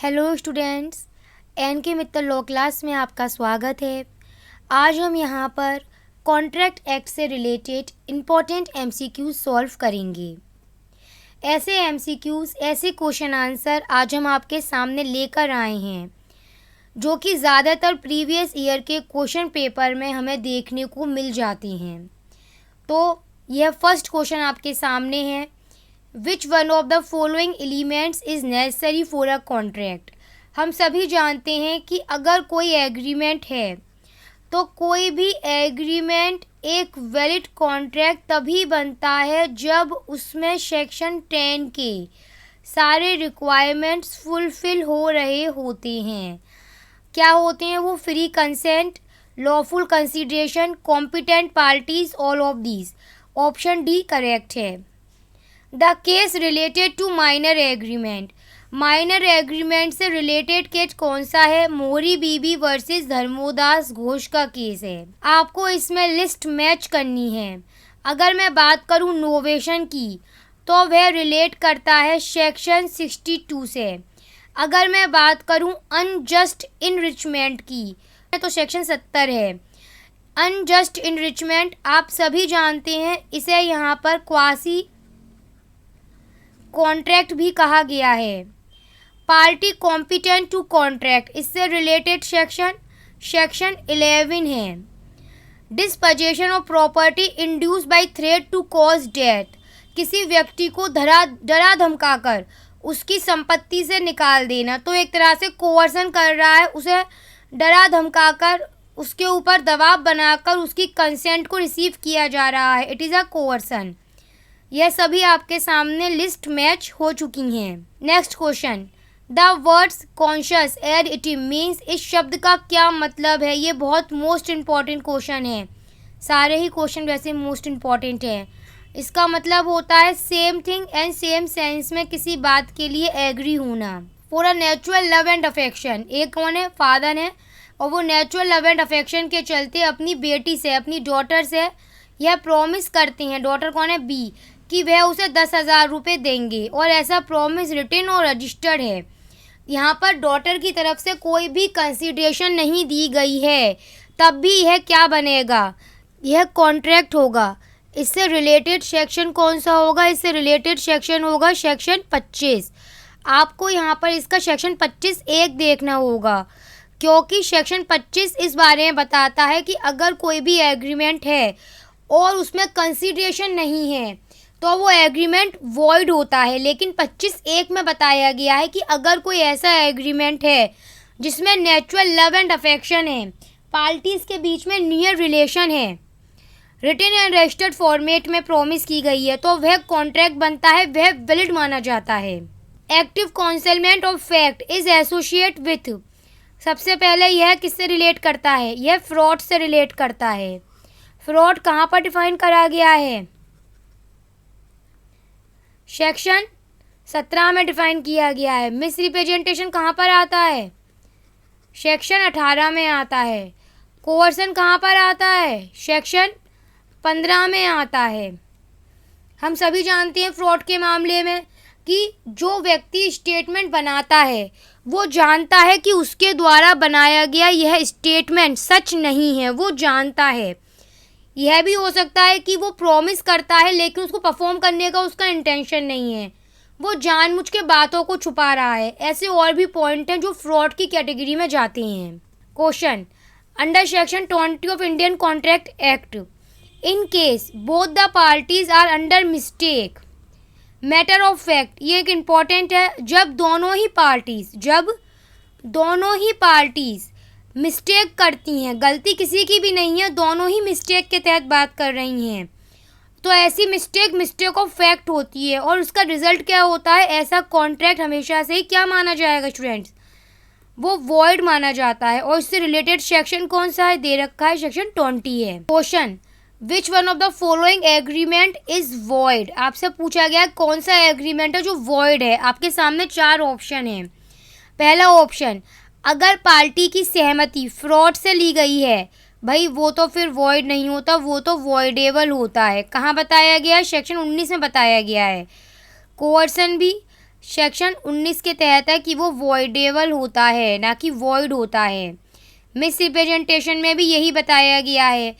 Hello students, N के Mittal law class में आपका स्वागत है। आज हम यहाँ पर कॉन्ट्रैक्ट एक्ट से रिलेटेड इम्पॉर्टेंट एमसीक्यूज सॉल्व करेंगे। ऐसे एमसीक्यूज, ऐसे क्वेश्चन आंसर आज हम आपके सामने लेकर आए हैं जो कि ज़्यादातर प्रीवियस ईयर के क्वेश्चन पेपर में हमें देखने को मिल जाते हैं। तो यह फर्स्ट क्वेश्चन आपके सामने है। Which one of the following elements is necessary for a contract? हम सभी जानते हैं कि अगर कोई एग्रीमेंट है तो कोई भी एग्रीमेंट एक वैलिड कॉन्ट्रैक्ट तभी बनता है जब उसमें सेक्शन 10 के सारे रिक्वायरमेंट्स फुलफिल हो रहे होते हैं। क्या होते हैं वो? Free consent, lawful consideration, competent parties, all of these. Option D correct है। The case related to minor agreement. Minor agreement से रिलेटेड केस कौन सा है? मोरी बीबी वर्सेस धर्मोदास घोष का केस है। आपको इसमें लिस्ट मैच करनी है। अगर मैं बात करूं नोवेशन की तो वह रिलेट करता है सेक्शन 62 से। अगर मैं बात करूं अनजस्ट इनरिचमेंट की तो सेक्शन 70 है। अनजस्ट इनरिचमेंट आप सभी जानते हैं, इसे यहाँ पर क्वासी कॉन्ट्रैक्ट भी कहा गया है। पार्टी कॉम्पिटेंट टू कॉन्ट्रैक्ट, इससे रिलेटेड सेक्शन 11 है। Disposition of property induce by threat to cause death, किसी व्यक्ति को डरा धमकाकर उसकी संपत्ति से निकाल देना, तो एक तरह से कोवर्सन कर रहा है, उसे डरा धमकाकर उसके ऊपर दबाव बनाकर उसकी कंसेंट को रिसीव किया जा रहा है। It is a coercion. यह सभी आपके सामने लिस्ट मैच हो चुकी हैं। Next question, the words conscious aid it means, इस शब्द का क्या मतलब है? ये बहुत मोस्ट इम्पॉर्टेंट क्वेश्चन है। सारे ही क्वेश्चन वैसे मोस्ट इम्पॉर्टेंट हैं। इसका मतलब होता है same thing and same sense में किसी बात के लिए एग्री होना। For a natural love and affection, एक कौन है? फादर है, और वो नेचुरल लव एंड अफेक्शन के चलते अपनी बेटी से, अपनी डॉटर से यह प्रॉमिस करते हैं। डॉटर कौन है? बी, कि वह उसे 10,000 रुपये देंगे, और ऐसा प्रॉमिस रिटन और रजिस्टर्ड है। यहाँ पर डॉटर की तरफ से कोई भी कंसिडरेशन नहीं दी गई है, तब भी यह क्या बनेगा? यह कॉन्ट्रैक्ट होगा। इससे रिलेटेड सेक्शन कौन सा होगा? इससे रिलेटेड सेक्शन होगा सेक्शन 25। आपको यहाँ पर इसका सेक्शन 25 एक देखना होगा, क्योंकि सेक्शन 25 इस बारे में बताता है कि अगर कोई भी एग्रीमेंट है और उसमें कंसिडरेशन नहीं है तो वो एग्रीमेंट वॉइड होता है। लेकिन 25(1) में बताया गया है कि अगर कोई ऐसा एग्रीमेंट है जिसमें नेचुरल लव एंड अफेक्शन है, पार्टीज़ के बीच में नियर रिलेशन है, रिटन एंड रजिस्टर्ड फॉर्मेट में प्रॉमिस की गई है, तो वह कॉन्ट्रैक्ट बनता है, वह वैलिड माना जाता है। Active concealment of fact is associate with, सबसे पहले यह किससे रिलेट करता है? यह फ्रॉड से रिलेट करता है। फ्रॉड कहाँ पर डिफाइन करा गया है? सेक्शन 17 में डिफाइन किया गया है। मिस रिप्रेजेंटेशन कहाँ पर आता है? सेक्शन 18 में आता है। कोवर्सन कहाँ पर आता है? सेक्शन 15 में आता है। हम सभी जानते हैं फ्रॉड के मामले में कि जो व्यक्ति स्टेटमेंट बनाता है वो जानता है कि उसके द्वारा बनाया गया यह स्टेटमेंट सच नहीं है, वो जानता है। यह भी हो सकता है कि वो प्रॉमिस करता है लेकिन उसको परफॉर्म करने का उसका इंटेंशन नहीं है, वो जानबूझ के बातों को छुपा रहा है। ऐसे और भी पॉइंट हैं जो फ्रॉड की कैटेगरी में जाते हैं। Question, under section 20 of Indian contract act, in case both the parties are under mistake matter of fact, ये एक इम्पॉर्टेंट है। जब दोनों ही पार्टीज मिस्टेक करती हैं, गलती किसी की भी नहीं है, दोनों ही मिस्टेक के तहत बात कर रही हैं, तो ऐसी मिस्टेक ऑफ फैक्ट होती है, और उसका रिजल्ट क्या होता है? ऐसा कॉन्ट्रैक्ट हमेशा से ही क्या माना जाएगा स्टूडेंट्स? वो वॉइड माना जाता है। और इससे रिलेटेड सेक्शन कौन सा है? दे रखा है सेक्शन 20 है। Question, which one of the following agreement is void, आपसे पूछा गया कौन सा एग्रीमेंट है जो वॉइड है। आपके सामने 4 ऑप्शन है। पहला ऑप्शन, अगर पार्टी की सहमति फ्रॉड से ली गई है, भाई वो तो फिर वॉइड नहीं होता, वो तो वॉइडेबल होता है। कहाँ बताया गया है? सेक्शन 19 में बताया गया है। कोवर्सन भी, सेक्शन 19 के तहत है कि वो वॉइडेबल होता है, ना कि वॉइड होता है। मिस रिप्रेजेंटेशन में भी यही बताया गया है,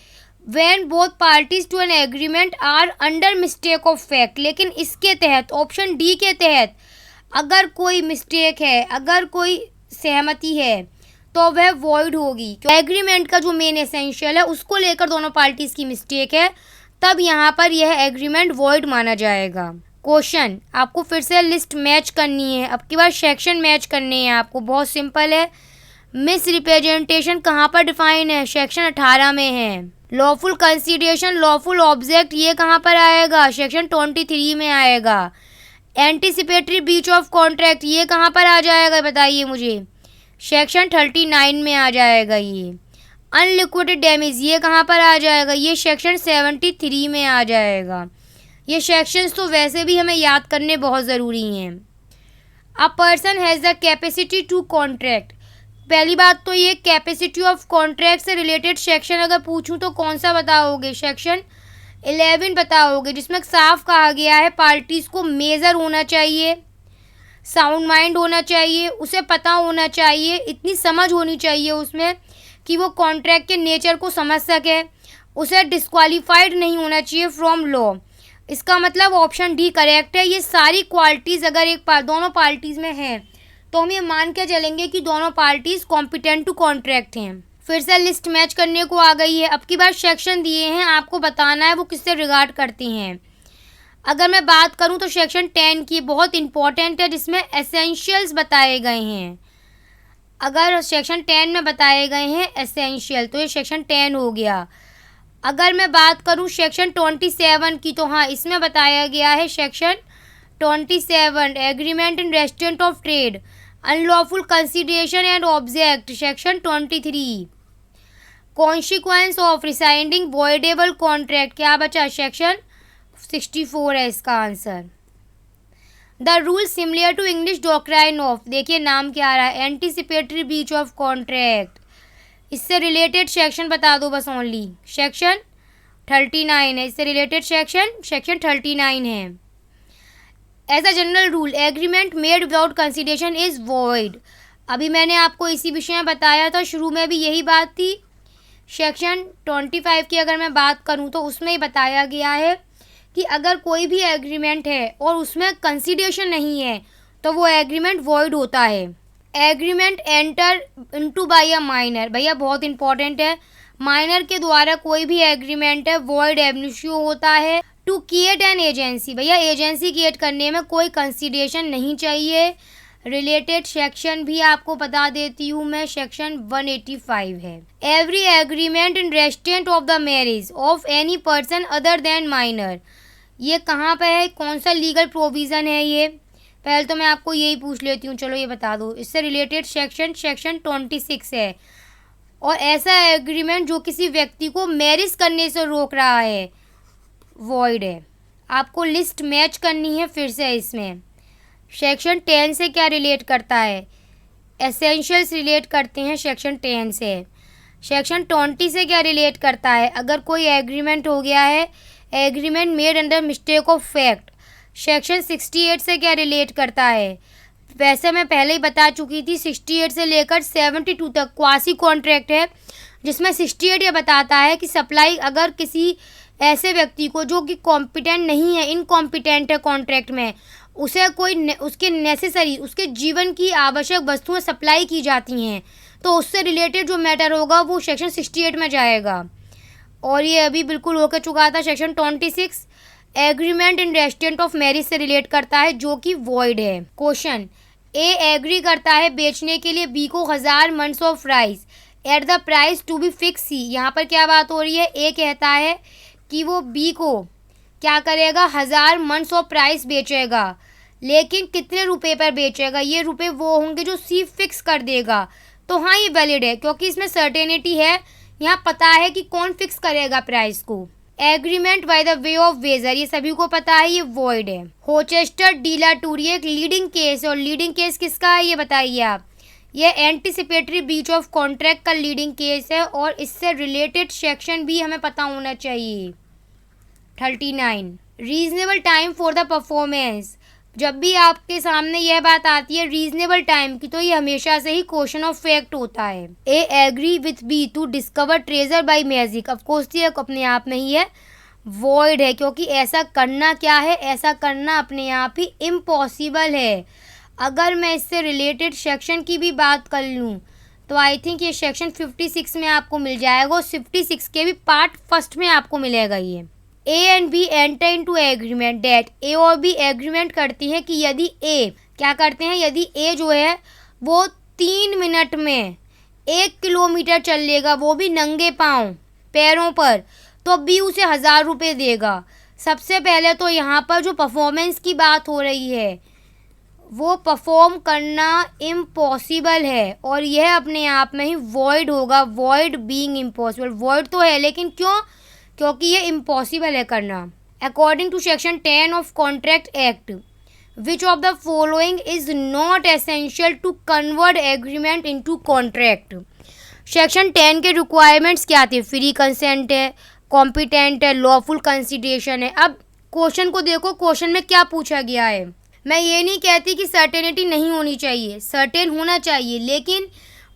when both parties to an agreement are under mistake of fact. लेकिन इसके तहत, ऑप्शन डी के तहत, अगर कोई मिस्टेक है, अगर कोई सहमति है, तो वह वॉइड होगी। एग्रीमेंट का जो मेन एसेंशियल है उसको लेकर दोनों पार्टीज की मिस्टेक है, तब यहाँ पर यह एग्रीमेंट वॉइड माना जाएगा। क्वेश्चन, आपको फिर से लिस्ट मैच करनी है, अब की बार सेक्शन मैच करने हैं आपको। बहुत सिंपल है। मिस रिप्रेजेंटेशन कहाँ पर डिफाइन है? सेक्शन 18 में है। लॉफुल कंसीडरेशन, लॉफुल ऑब्जेक्ट, ये कहाँ पर आएगा? सेक्शन 23 में आएगा। एंटीसिपेटरी ब्रीच ऑफ कॉन्ट्रैक्ट, ये कहाँ पर आ जाएगा बताइए मुझे? सेक्शन 39 में आ जाएगा। ये अनलिक्विडेड डैमेज, ये कहाँ पर आ जाएगा? ये सेक्शन 73 में आ जाएगा। ये सेक्शंस तो वैसे भी हमें याद करने बहुत ज़रूरी हैं। A person has the capacity to contract, पहली बात तो ये कैपेसिटी ऑफ कॉन्ट्रैक्ट से रिलेटेड सेक्शन अगर पूछूं तो कौन सा बताओगे? सेक्शन 11 बताओगे, जिसमें साफ कहा गया है पार्टीज़ को मेजर होना चाहिए, साउंड माइंड होना चाहिए, उसे पता होना चाहिए, इतनी समझ होनी चाहिए उसमें कि वो कॉन्ट्रैक्ट के नेचर को समझ सके, उसे डिस्क्वालीफाइड नहीं होना चाहिए फ्रॉम लॉ। इसका मतलब ऑप्शन डी करेक्ट है। ये सारी क्वालिटीज़ अगर दोनों पार्टीज़ में हैं तो हम ये मान के चलेंगे कि दोनों पार्टीज़ कॉम्पिटेंट टू कॉन्ट्रैक्ट हैं। फिर से लिस्ट मैच करने को आ गई है। अब की बार सेक्शन दिए हैं, आपको बताना है वो किससे रिगार्ड करती हैं। अगर मैं बात करूं तो सेक्शन 10 की बहुत इंपॉर्टेंट है, जिसमें एसेंशियल्स बताए गए हैं। अगर सेक्शन 10 में बताए गए हैं एसेंशियल, तो ये सेक्शन 10 हो गया। अगर मैं बात करूं सेक्शन 27 की, तो हाँ, इसमें बताया गया है section 27 agreement in restraint of trade, unlawful consideration and object, section 23 consequence of rescinding voidable contract, क्या बचा? सेक्शन 64 है इसका answer. The rule similar to English doctrine of, देखिए नाम क्या आ रहा है, एंटीसिपेटरी ब्रीच ऑफ कॉन्ट्रैक्ट। इससे रिलेटेड सेक्शन बता दो बस ओनली। सेक्शन 39 है, इससे रिलेटेड सेक्शन 39 है। As a general rule agreement made without consideration is void. अभी मैंने आपको इसी विषय में बताया था, शुरू में भी यही बात थी। सेक्शन 25 की अगर मैं बात करूं तो उसमें ही बताया गया है कि अगर कोई भी एग्रीमेंट है और उसमें कंसीडरेशन नहीं है तो वो एग्रीमेंट वॉइड होता है। Agreement enter into bye a minor, भैया बहुत इंपॉर्टेंट है, माइनर के द्वारा कोई भी एग्रीमेंट है वॉइड एब्निशियो होता है। टू क्रिएट एन एजेंसी, भैया एजेंसी क्रिएट करने में कोई कंसीडरेशन नहीं चाहिए। रिलेटेड सेक्शन भी आपको बता देती हूँ मैं, सेक्शन 185 है। Every agreement in restraint of the marriage of any person other than minor, ये कहाँ पे है, कौन सा लीगल प्रोविज़न है ये? पहले तो मैं आपको यही पूछ लेती हूँ, चलो ये बता दो। इससे रिलेटेड सेक्शन 26 है। और ऐसा एग्रीमेंट जो किसी व्यक्ति को मैरिज करने से रोक रहा है, वॉइड है। आपको लिस्ट मैच करनी है फिर से। इसमें सेक्शन 10 से क्या रिलेट करता है? एसेंशियल्स रिलेट करते हैं सेक्शन 10 से। सेक्शन 20 से क्या रिलेट करता है? अगर कोई एग्रीमेंट हो गया है, agreement made under mistake of fact. Section 68 से क्या रिलेट करता है? वैसे मैं पहले ही बता चुकी थी, 68 से लेकर 72 तक क्वासी कॉन्ट्रैक्ट है, जिसमें 68 ये बताता है कि सप्लाई अगर किसी ऐसे व्यक्ति को जो कि कॉम्पिटेंट नहीं है, इनकॉम्पिटेंट है कॉन्ट्रैक्ट में, उसे कोई उसके नेसेसरी, उसके जीवन की आवश्यक वस्तुएं सप्लाई की जाती हैं, तो उससे रिलेटेड जो मैटर होगा वो सेक्शन 68 में जाएगा। और ये अभी बिल्कुल होकर चुका था। Section 26 agreement in restraint of marriage से रिलेट करता है, जो कि वॉइड है। क्वेश्चन, ए एग्री करता है बेचने के लिए बी को 1000 months of rice at the price to be fix C. यहाँ पर क्या बात हो रही है? ए कहता है कि वो बी को क्या करेगा, 1000 मंथ्स ऑफ प्राइस बेचेगा, लेकिन कितने रुपए पर बेचेगा? ये रुपए वो होंगे जो सी फिक्स कर देगा। तो हाँ, ये वैलिड है क्योंकि इसमें सर्टेनिटी है, यहाँ पता है कि कौन फिक्स करेगा प्राइस को। Agreement by the way of wager, ये सभी को पता है, ये वॉइड है। होचेस्टर डी ला टूरी एक लीडिंग केस है, और लीडिंग केस किसका है ये बताइए आप? ये एंटीसिपेटरी ब्रीच ऑफ कॉन्ट्रैक्ट का लीडिंग केस है, और इससे रिलेटेड सेक्शन भी हमें पता होना चाहिए। 39 reasonable time for the performance, जब भी आपके सामने यह बात आती है रीजनेबल टाइम की, तो ये हमेशा से ही क्वेश्चन ऑफ फैक्ट होता है। A agree with B to discover treasure by magic, of course ये अपने आप में ही है वॉइड है, क्योंकि ऐसा करना क्या है, ऐसा करना अपने आप ही इम्पॉसिबल है। अगर मैं इससे रिलेटेड सेक्शन की भी बात कर लूँ तो आई थिंक ये सेक्शन 56 में आपको मिल जाएगा, और 56 के भी पार्ट फर्स्ट में आपको मिलेगा। ये A and B enter into agreement date, A और बी एग्रीमेंट करती हैं कि यदि ए क्या करते हैं, यदि ए जो है वो 3 मिनट में 1 किलोमीटर चल लेगा, वो भी नंगे पाँव पैरों पर, तो बी उसे 1000 रुपये देगा। सबसे पहले तो यहाँ पर जो परफॉर्मेंस की बात हो रही है वो परफॉर्म करना इम्पॉसिबल है, और यह अपने आप में ही वॉइड होगा, वॉइड बीइंग इम्पॉसिबल। वॉइड तो है लेकिन क्यों, क्योंकि ये इम्पॉसिबल है करना। According to section 10 of contract act, which of the following is not essential to convert agreement into contract. Section 10 के रिक्वायरमेंट्स क्या थे, फ्री कंसेंट है, कॉम्पिटेंट है, लॉफुल कंसिडरेशन है। अब क्वेश्चन को देखो, क्वेश्चन में क्या पूछा गया है। मैं ये नहीं कहती कि सर्टेनिटी नहीं होनी चाहिए, सर्टेन होना चाहिए, लेकिन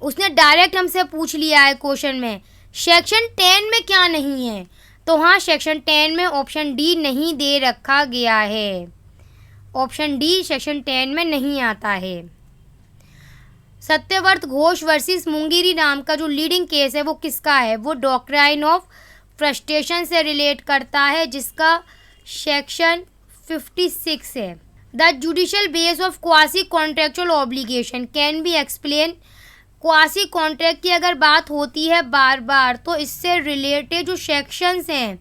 उसने डायरेक्ट हमसे पूछ लिया है क्वेश्चन में सेक्शन 10 में क्या नहीं है। तो हाँ, सेक्शन 10 में ऑप्शन डी नहीं दे रखा गया है, ऑप्शन डी सेक्शन 10 में नहीं आता है। सत्यव्रत घोष वर्सेस मुंगेरी नाम का जो लीडिंग केस है वो किसका है, वो डॉक्ट्राइन ऑफ फ्रस्ट्रेशन से रिलेट करता है, जिसका सेक्शन 56 है। The judicial base of quasi contractual obligation can be explain. Quasi contract की अगर बात होती है बार बार, तो इससे रिलेटेड जो सेक्शंस हैं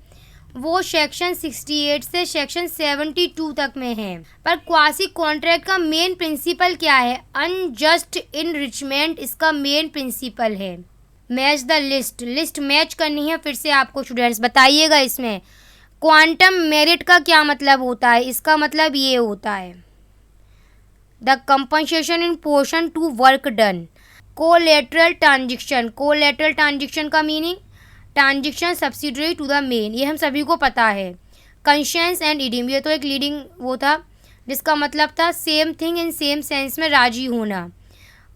वो सेक्शन 68 से सेक्शन 72 तक में है। पर क्वासी कॉन्ट्रैक्ट का मेन प्रिंसिपल क्या है, अनजस्ट इनरिचमेंट इसका मेन प्रिंसिपल है। Match the list, list match करनी है। फिर से आपको स्टूडेंट्स बताइएगा इसमें क्वांटम मेरिट का क्या मतलब होता है। इसका मतलब ये होता है the compensation in portion to work done. Collateral transaction, collateral transaction का meaning transaction subsidiary to the main, ये हम सभी को पता है। कंशेंस एंड इडिम, ये तो एक लीडिंग वो था जिसका मतलब था same thing in same sense में राजी होना,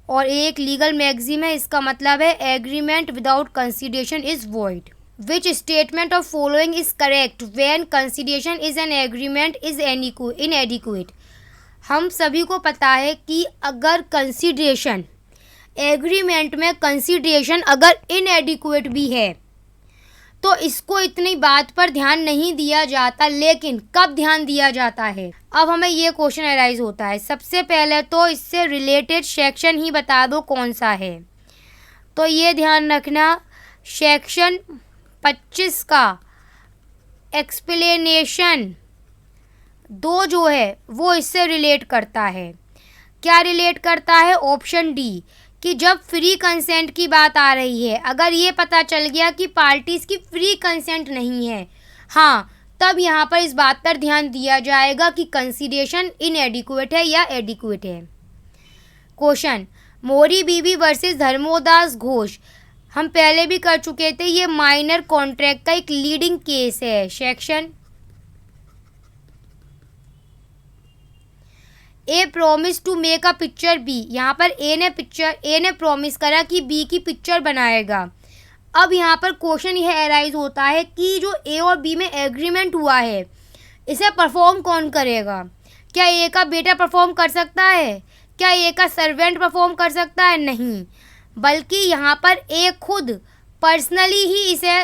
और एक लीगल मैक्सिम है, इसका मतलब है agreement without consideration is void. Which statement of following is correct when consideration is an agreement is इनएडिक्वेट। हम सभी को पता है कि अगर कंसिडरेशन एग्रीमेंट में कंसिडरेशन अगर इनएडिक्वेट भी है तो इसको इतनी बात पर ध्यान नहीं दिया जाता, लेकिन कब ध्यान दिया जाता है। अब हमें ये क्वेश्चन अराइज होता है, सबसे पहले तो इससे रिलेटेड सेक्शन ही बता दो कौन सा है। तो ये ध्यान रखना, सेक्शन 25 का एक्सप्लेनेशन 2 जो है वो इससे रिलेट करता है। क्या रिलेट करता है, ऑप्शन डी, कि जब फ्री कंसेंट की बात आ रही है, अगर ये पता चल गया कि पार्टीज़ की फ्री कंसेंट नहीं है, हाँ, तब यहाँ पर इस बात पर ध्यान दिया जाएगा कि कंसिडरेशन इनएडिक्वेट है या एडिक्वेट है। क्वेश्चन, मोरी बीबी वर्सेस धर्मोदास घोष, हम पहले भी कर चुके थे, ये माइनर कॉन्ट्रैक्ट का एक लीडिंग केस है। Section A promise to make a picture B, यहाँ पर ए ने प्रॉमिस करा कि बी की पिक्चर बनाएगा। अब यहाँ पर क्वेश्चन यह अराइज होता है कि जो ए और बी में एग्रीमेंट हुआ है इसे परफॉर्म कौन करेगा। क्या ए का बेटा परफॉर्म कर सकता है, क्या ए का सर्वेंट परफॉर्म कर सकता है, नहीं, बल्कि यहाँ पर ए खुद पर्सनली ही इसे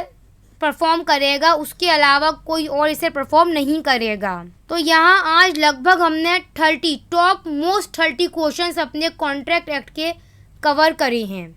परफॉर्म करेगा, उसके अलावा कोई और इसे परफॉर्म नहीं करेगा। तो यहाँ आज लगभग हमने 30 टॉप मोस्ट 30 क्वेश्चंस अपने कॉन्ट्रैक्ट एक्ट के कवर करे हैं।